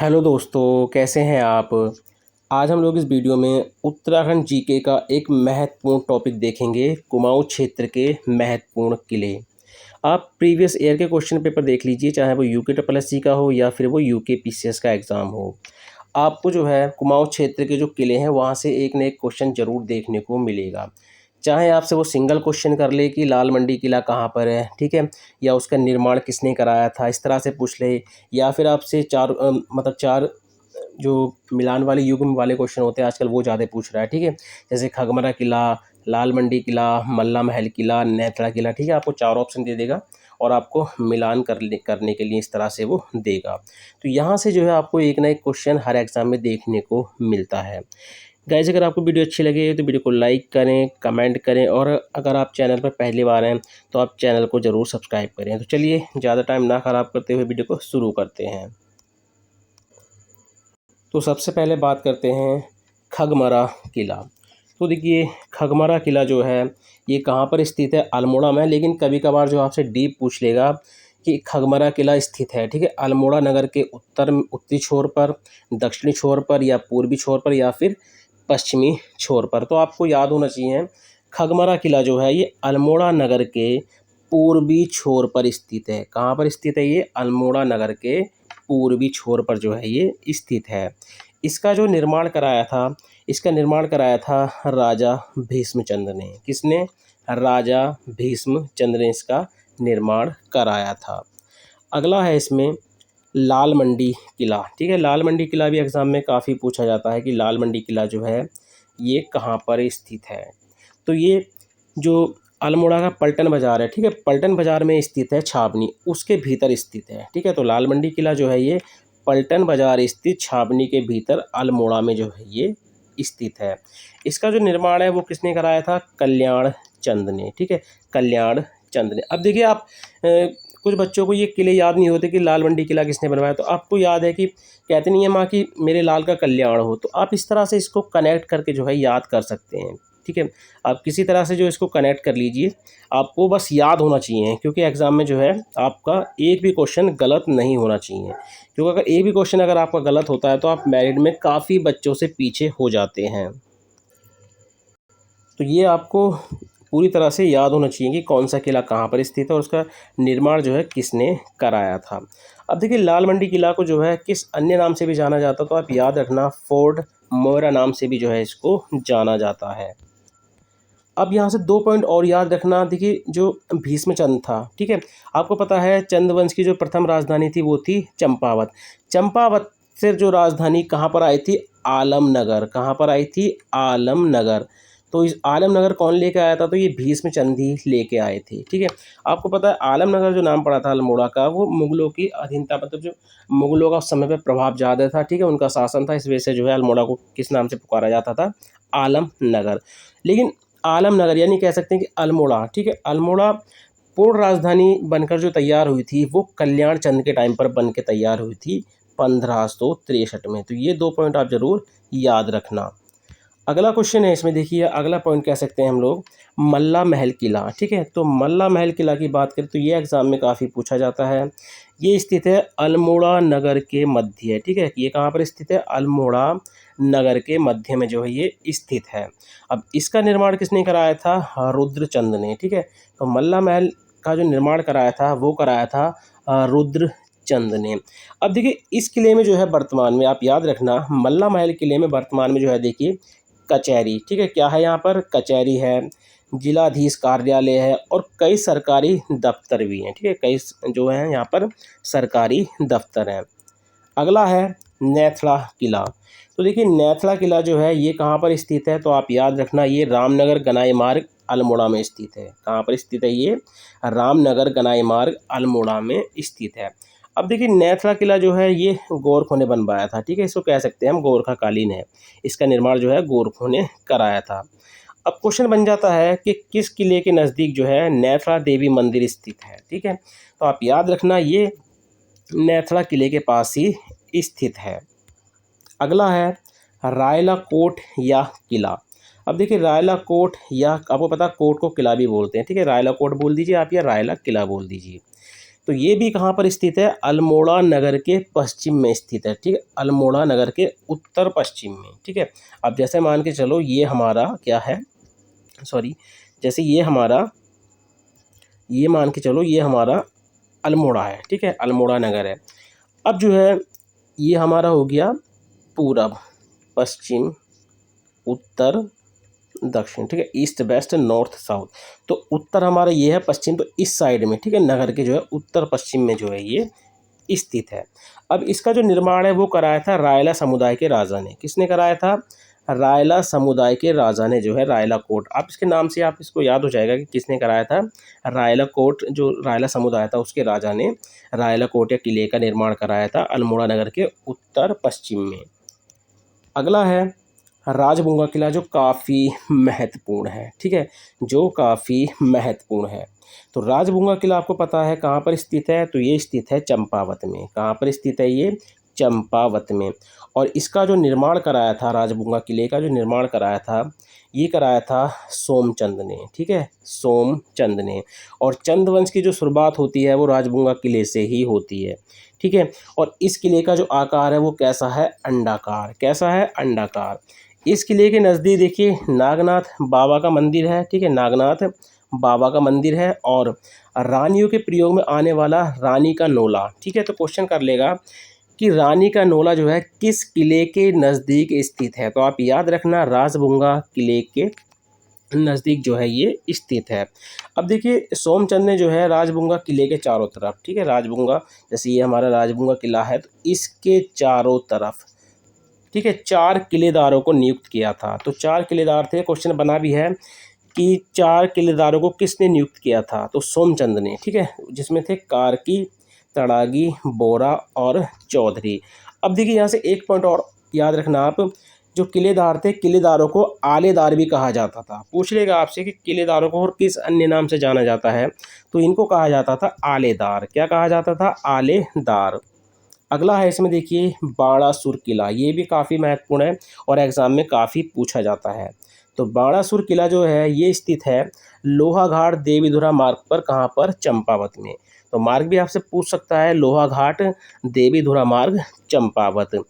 Hello दोस्तों, कैसे हैं आप। आज हम लोग इस वीडियो में उत्तराखंड जीके का एक महत्वपूर्ण टॉपिक देखेंगे, कुमाऊं क्षेत्र के महत्वपूर्ण किले। आप प्रीवियस ईयर के क्वेश्चन पेपर देख लीजिए, चाहे वो यूके ट्रिपल एस सी का हो या फिर वो यूके पीसीएस का एग्ज़ाम हो। आपको जो है कुमाऊं क्षेत्र के जो किले हैं वहाँ से एक न एक क्वेश्चन ज़रूर देखने को मिलेगा। चाहे आपसे वो सिंगल क्वेश्चन कर ले कि लाल मंडी किला कहाँ पर है, ठीक है, या उसका निर्माण किसने कराया था, इस तरह से पूछ ले। या फिर आपसे मतलब चार जो मिलान वाले युग्म वाले क्वेश्चन होते हैं आजकल वो ज़्यादा पूछ रहा है, ठीक है। जैसे खगमरा किला, लाल मंडी किला, मल्ला महल किला, नेत्रा किला, ठीक है। आपको चार ऑप्शन दे देगा और आपको मिलान करने के लिए इस तरह से वो देगा। तो यहाँ से जो है आपको एक ना एक क्वेश्चन हर एग्ज़ाम में देखने को मिलता है। गाइस, अगर आपको वीडियो अच्छी लगे तो वीडियो को लाइक करें, कमेंट करें, और अगर आप चैनल पर पहली बार हैं तो आप चैनल को ज़रूर सब्सक्राइब करें। तो चलिए ज़्यादा टाइम ना ख़राब करते हुए वीडियो को शुरू करते हैं। तो सबसे पहले बात करते हैं खगमरा किला। तो देखिए, खगमरा किला जो है ये कहाँ पर स्थित है, अल्मोड़ा में। लेकिन कभी कभार जो आपसे डीप पूछ लेगा कि खगमरा किला स्थित है, ठीक है, अल्मोड़ा नगर के उत्तरी छोर पर, दक्षिणी छोर पर, या पूर्वी छोर पर, या फिर पश्चिमी छोर पर। तो आपको याद होना चाहिए, खगमरा किला जो है ये अल्मोड़ा नगर के पूर्वी छोर पर स्थित है। कहाँ पर स्थित है ये? अल्मोड़ा नगर के पूर्वी छोर पर जो है ये स्थित है। इसका जो निर्माण कराया था, इसका निर्माण कराया था राजा भीष्मचंद्र ने। किसने? राजा भीष्मचंद्र ने इसका निर्माण कराया था। अगला है इसमें लाल मंडी किला, ठीक है। लाल मंडी किला भी एग्ज़ाम में काफ़ी पूछा जाता है कि लाल मंडी किला जो है ये कहाँ पर स्थित है। तो ये जो अल्मोड़ा का पलटन बाज़ार है, ठीक है, पलटन बाज़ार में स्थित है छावनी, उसके भीतर स्थित है, ठीक है। तो लाल मंडी किला जो है ये पलटन बाज़ार स्थित छावनी के भीतर अल्मोड़ा में जो है ये स्थित है। इसका जो निर्माण है वो किसने कराया था? कल्याण चंद ने, ठीक है, कल्याण चंद ने। अब देखिए, आप कुछ बच्चों को ये किले याद नहीं होते कि लाल मंडी किला किसने बनवाया। तो आपको याद है कि कहते नहीं है माँ कि मेरे लाल का कल्याण हो, तो आप इस तरह से इसको कनेक्ट करके जो है याद कर सकते हैं, ठीक है। आप किसी तरह से जो इसको कनेक्ट कर लीजिए, आपको बस याद होना चाहिए, क्योंकि एग्ज़ाम में जो है आपका एक भी क्वेश्चन गलत नहीं होना चाहिए। क्योंकि अगर एक भी क्वेश्चन अगर आपका गलत होता है तो आप मेरिट में काफ़ी बच्चों से पीछे हो जाते हैं। तो ये आपको पूरी तरह से याद होना चाहिए कि कौन सा किला कहाँ पर स्थित है और उसका निर्माण जो है किसने कराया था। अब देखिए, लाल मंडी किला को जो है किस अन्य नाम से भी जाना जाता है, तो आप याद रखना, फोर्ट मोयरा नाम से भी जो है इसको जाना जाता है। अब यहाँ से 2 पॉइंट और याद रखना। देखिए, जो भीष्मचंद्र था, ठीक है, आपको पता है चंद्रवंश की जो प्रथम राजधानी थी वो थी चंपावत। चंपावत से जो राजधानी कहाँ पर आई थी? आलमनगर। कहाँ पर आई थी? आलमनगर। तो इस आलमनगर कौन लेके आया था? तो ये भीष्मचंद्र ही लेके आए थे, ठीक है। आपको पता है आलमनगर जो नाम पड़ा था अल्मोड़ा का, वो मुगलों की अधीनता, मतलब जो मुगलों का उस समय पे प्रभाव ज़्यादा था, ठीक है, उनका शासन था, इस वजह से जो है अल्मोड़ा को किस नाम से पुकारा जाता था? आलमनगर। लेकिन आलमनगर यानी कह सकते हैं कि अल्मोड़ा, ठीक है, अल्मोड़ा पूर्ण राजधानी बनकर जो तैयार हुई थी वो कल्याण चंद के टाइम पर बन के तैयार हुई थी 1563 में। तो ये 2 पॉइंट आप ज़रूर याद रखना। अगला क्वेश्चन है इसमें, देखिए अगला पॉइंट कह सकते हैं हम लोग मल्ला महल किला, ठीक है। तो मल्ला महल किला की बात करें तो ये एग्ज़ाम में काफ़ी पूछा जाता है। ये स्थित है अल्मोड़ा नगर के मध्य, ठीक है। ये कहाँ पर स्थित है? अल्मोड़ा नगर के मध्य में जो है ये स्थित है। अब इसका निर्माण किसने कराया था? रुद्रचंद ने, ठीक है। तो मल्ला महल का जो निर्माण कराया था वो कराया था रुद्रचंद ने। अब देखिए, इस किले में जो है वर्तमान में आप याद रखना, मल्ला महल किले में वर्तमान में जो है देखिए कचहरी, ठीक है, क्या है यहाँ पर? कचहरी है, जिलाधीश कार्यालय है, और कई सरकारी दफ्तर भी हैं, ठीक है, कई जो है यहाँ पर सरकारी दफ्तर हैं। अगला है नेथला किला। तो देखिए, नेथला किला जो है ये कहाँ पर स्थित है? तो आप याद रखना, ये रामनगर गनाई मार्ग अल्मोड़ा में स्थित है। कहाँ पर स्थित है ये? रामनगर गनाई मार्ग अल्मोड़ा में स्थित है। अब देखिए, नेथला किला जो है ये गोरखों ने बनवाया था, ठीक है, इसको कह सकते हैं हम गोरखा कालीन है। इसका निर्माण जो है गोरखों ने कराया था। अब क्वेश्चन बन जाता है कि किस किले के नज़दीक जो है नेथला देवी मंदिर स्थित है, ठीक है। तो आप याद रखना, ये नेथला किले के पास ही स्थित है। अगला है रायला कोट या किला। अब देखिए, रायला कोट, या आपको पता कोट को किला भी बोलते हैं, ठीक है, रायला कोट बोल दीजिए आप या रायला किला बोल दीजिए। तो ये भी कहाँ पर स्थित है, अल्मोड़ा नगर के पश्चिम में स्थित है, ठीक है, अल्मोड़ा नगर के उत्तर पश्चिम में, ठीक है। अब जैसे मान के चलो ये हमारा क्या है, सॉरी, जैसे ये मान के चलो ये हमारा अल्मोड़ा है, ठीक है, अल्मोड़ा नगर है। अब जो है ये हमारा हो गया पूरब, पश्चिम, उत्तर, दक्षिण, ठीक है, ईस्ट वेस्ट नॉर्थ साउथ। तो उत्तर हमारा ये है, पश्चिम तो इस साइड में, ठीक है, नगर के जो है उत्तर पश्चिम में जो है ये स्थित है। अब इसका जो निर्माण है वो कराया था रायला समुदाय के राजा ने। किसने कराया था, रायला समुदाय के राजा ने जो है रायला कोट, आप इसके नाम से आप इसको याद हो जाएगा कि किसने कराया था, रायला कोट, जो रायला समुदाय था उसके राजा ने रायला कोट या किले का निर्माण कराया था अल्मोड़ा नगर के उत्तर पश्चिम में। अगला है राजबुंगा किला, जो काफ़ी महत्वपूर्ण है, ठीक है, जो काफ़ी महत्वपूर्ण है। तो राजबुंगा किला आपको पता है कहाँ पर स्थित है, तो ये स्थित है चंपावत में। कहाँ पर स्थित है ये, चंपावत में। और इसका जो निर्माण कराया था, राजबुंगा किले का जो निर्माण कराया था, ये कराया था सोमचंद ने, ठीक है, सोमचंद ने। और चंद वंश की जो शुरुआत होती है वो राजबुंगा किले से ही होती है, ठीक है। और इस किले का जो आकार है वो कैसा है, अंडाकार। कैसा है, अंडाकार। इस किले के नज़दीक देखिए नागनाथ बाबा का मंदिर है, ठीक है, नागनाथ बाबा का मंदिर है। और रानियों के प्रयोग में आने वाला रानी का नोला, ठीक है। तो क्वेश्चन कर लेगा कि रानी का नोला जो है किस किले के नज़दीक स्थित है, तो आप याद रखना राजबुंगा किले के नज़दीक जो है ये स्थित है। अब देखिए सोमचंद ने जो है राजबुंगा किले के चारों तरफ, ठीक है, राजबुंगा, जैसे ये हमारा राजबुंगा किला है तो इसके चारों तरफ, ठीक है, 4 किलेदारों को नियुक्त किया था। तो 4 किलेदार थे, क्वेश्चन बना भी है कि 4 किलेदारों को किसने नियुक्त किया था, तो सोमचंद ने, ठीक है, जिसमें थे कार्की, तड़ागी, बोरा और चौधरी। अब देखिए यहाँ से एक पॉइंट और याद रखना आप, जो किलेदार थे, किलेदारों को आलेदार भी कहा जाता था। पूछ लेगा आपसे कि किलेदारों को और किस अन्य नाम से जाना जाता है, तो इनको कहा जाता था आलेदार। क्या कहा जाता था, आलेदार। अगला है इसमें देखिए बाणासुर किला, ये भी काफ़ी महत्वपूर्ण है और एग्ज़ाम में काफ़ी पूछा जाता है। तो बाणासुर किला जो है ये स्थित है लोहाघाट देवीधुरा मार्ग पर, कहाँ पर, चंपावत में। तो मार्ग भी आपसे पूछ सकता है, लोहाघाट देवीधुरा मार्ग, चंपावत।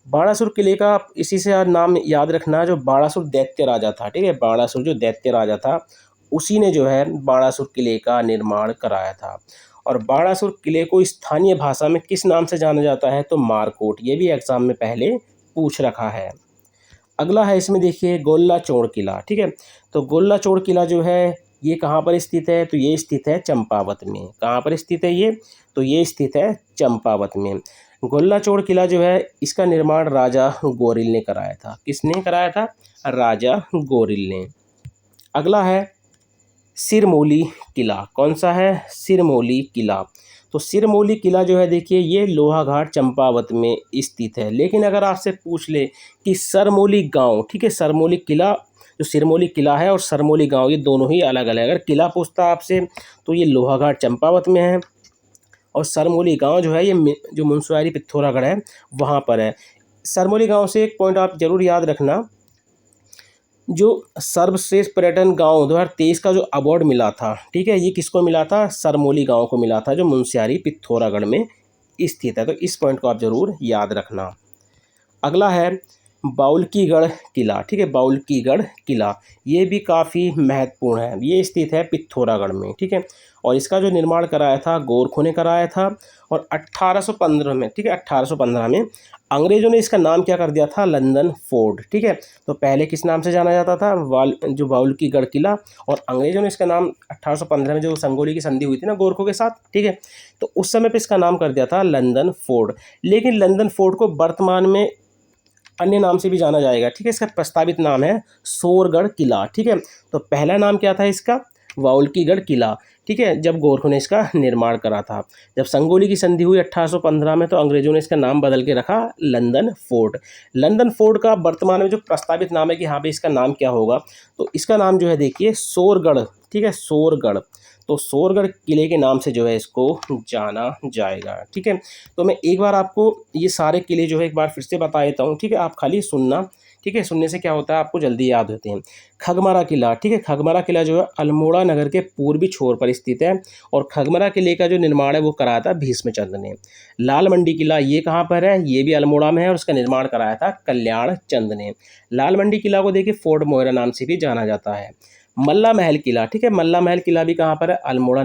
बाणासुर किले का इसी से नाम याद रखना, जो बाणासुर दैत्य राजा था, ठीक है, बाणासुर जो दैत्य राजा था उसी ने जो है बाणासुर किले का निर्माण कराया था। और बाणासुर किले को स्थानीय भाषा में किस नाम से जाना जाता है, तो मारकोट। ये भी एग्जाम में पहले पूछ रखा है। अगला है इसमें देखिए गोल्ला चोड़ किला, ठीक है। तो गोल्ला चोड़ किला जो है ये कहाँ पर स्थित है, तो ये स्थित है चंपावत में। कहाँ पर स्थित है ये, तो ये स्थित है चंपावत में। गोल्ला चोड़ किला जो है इसका निर्माण राजा गोरिल ने कराया था। किसने कराया था, राजा गोरिल ने। अगला है सिरमौली किला। कौन सा है, सिरमौली किला। तो सिरमौली किला जो है देखिए ये लोहाघाट चंपावत में स्थित है। लेकिन अगर आपसे पूछ ले कि सरमौली गांव, ठीक है, सरमौली किला, जो सिरमौली किला है और सरमौली गांव ये दोनों ही अलग अलग है। अगर किला पूछता आपसे तो ये लोहाघाट चंपावत में है और सरमौली गांव जो है ये जो मुंशियारी पिथौरागढ़ है वहाँ पर है। सरमौली गांव से एक पॉइंट आप जरूर याद रखना, जो सर्वश्रेष्ठ पर्यटन गांव 2023 का जो अवार्ड मिला था, ठीक है, ये किसको मिला था, सरमौली गांव को मिला था, जो मुंशियारी पिथौरागढ़ में स्थित है। तो इस पॉइंट को आप जरूर याद रखना। अगला है बाउल्कीगढ़ किला, ठीक है, बाउल्कीगढ़ किला, ये भी काफ़ी महत्वपूर्ण है। ये स्थित है पिथौरागढ़ में, ठीक है। और इसका जो निर्माण कराया था गोरखों ने कराया था और 1815 में, ठीक है, 1815 में अंग्रेज़ों ने इसका नाम क्या कर दिया था, लंदन फोर्ट, ठीक है। तो पहले किस नाम से जाना जाता था, जो बाउल्कीगढ़ किला, और अंग्रेज़ों ने इसका नाम 1815 में जो संगोली की संधि हुई थी ना गोरखों के साथ, ठीक है, तो उस समय पे इसका नाम कर दिया था लंदन फोर्ट। लेकिन लंदन फोर्ट को वर्तमान में अन्य नाम से भी जाना जाएगा, ठीक है। इसका प्रस्तावित नाम है सोरगढ़ किला, ठीक है। तो पहला नाम क्या था इसका, बाउल्कीगढ़ किला, ठीक है, जब गोरखों ने इसका निर्माण करा था। जब संगोली की संधि हुई 1815 में तो अंग्रेजों ने इसका नाम बदल के रखा लंदन फोर्ट। लंदन फोर्ट का वर्तमान में जो प्रस्तावित नाम है कि हाँ भाई इसका नाम क्या होगा, तो इसका नाम जो है देखिए सोरगढ़, ठीक है, सोरगढ़। तो सोरगढ़ किले के नाम से जो है इसको जाना जाएगा। ठीक है, तो मैं एक बार आपको ये सारे किले जो है एक बार फिर से बता देता हूँ। ठीक है, आप खाली सुनना। ठीक है, सुनने से क्या होता है आपको जल्दी याद होते हैं। खगमरा किला, ठीक है, खगमरा किला जो है अल्मोड़ा नगर के पूर्वी छोर पर स्थित है और खगमरा किले का जो निर्माण है वो कराया था भीष्मचंद्र ने। लाल मंडी किला ये कहाँ पर है, ये भी अल्मोड़ा में है और उसका निर्माण कराया था कल्याण चंद ने। लाल मंडी किला को देखिए फोर्ट मोहरा नाम से भी जाना जाता है। मल्ला महल किला, ठीक है, मल्ला महल किला भी कहाँ पर है, अल्मोड़ा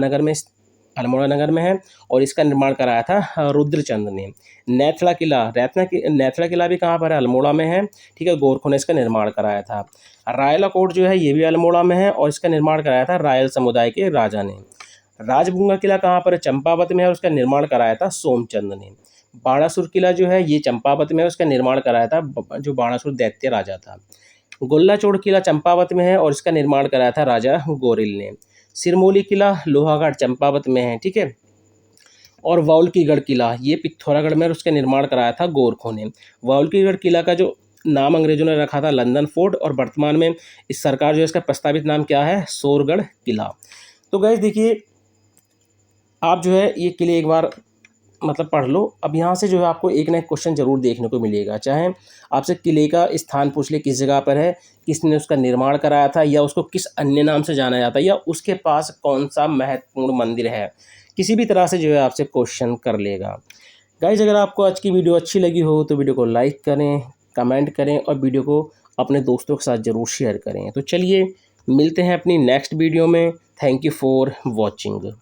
नगर में है और इसका निर्माण कराया था रुद्रचंद ने। नेथला किला भी कहाँ पर है, अल्मोड़ा में है। ठीक है, गोरखों ने इसका निर्माण कराया था। रायला कोट जो है ये भी अल्मोड़ा में है और इसका निर्माण कराया था रायल समुदाय के राजा ने। राजभुंगा किला कहाँ पर है, चंपावत में है और उसका निर्माण कराया था सोमचंद ने। बाणासुर किला जो है ये चंपावत में है, उसका निर्माण कराया था जो बाणासुर दैत्य राजा था। गोल्ला चोड़ किला चंपावत में है और इसका निर्माण कराया था राजा गोरिल ने। सिरमौली किला लोहागढ़ चंपावत में है। ठीक है, और वाउल्कीगढ़ किला ये पिथौरागढ़ में और उसका निर्माण कराया था गोरखों ने। वाउल्कीगढ़ किला का जो नाम अंग्रेजों ने रखा था लंदन फोर्ट और वर्तमान में इस सरकार जो है इसका प्रस्तावित नाम क्या है, सोरगढ़ किला। तो गाइस देखिए, आप जो है ये किले एक बार मतलब पढ़ लो। अब यहाँ से जो है आपको एक ना एक क्वेश्चन जरूर देखने को मिलेगा, चाहे आपसे किले का स्थान पूछ ले किस जगह पर है, किसने उसका निर्माण कराया था, या उसको किस अन्य नाम से जाना जाता है, या उसके पास कौन सा महत्वपूर्ण मंदिर है, किसी भी तरह से जो है आपसे क्वेश्चन कर लेगा। गाइज अगर आपको आज की वीडियो अच्छी लगी हो तो वीडियो को लाइक करें, कमेंट करें और वीडियो को अपने दोस्तों के साथ ज़रूर शेयर करें। तो चलिए मिलते हैं अपनी नेक्स्ट वीडियो में। Thank you for watching.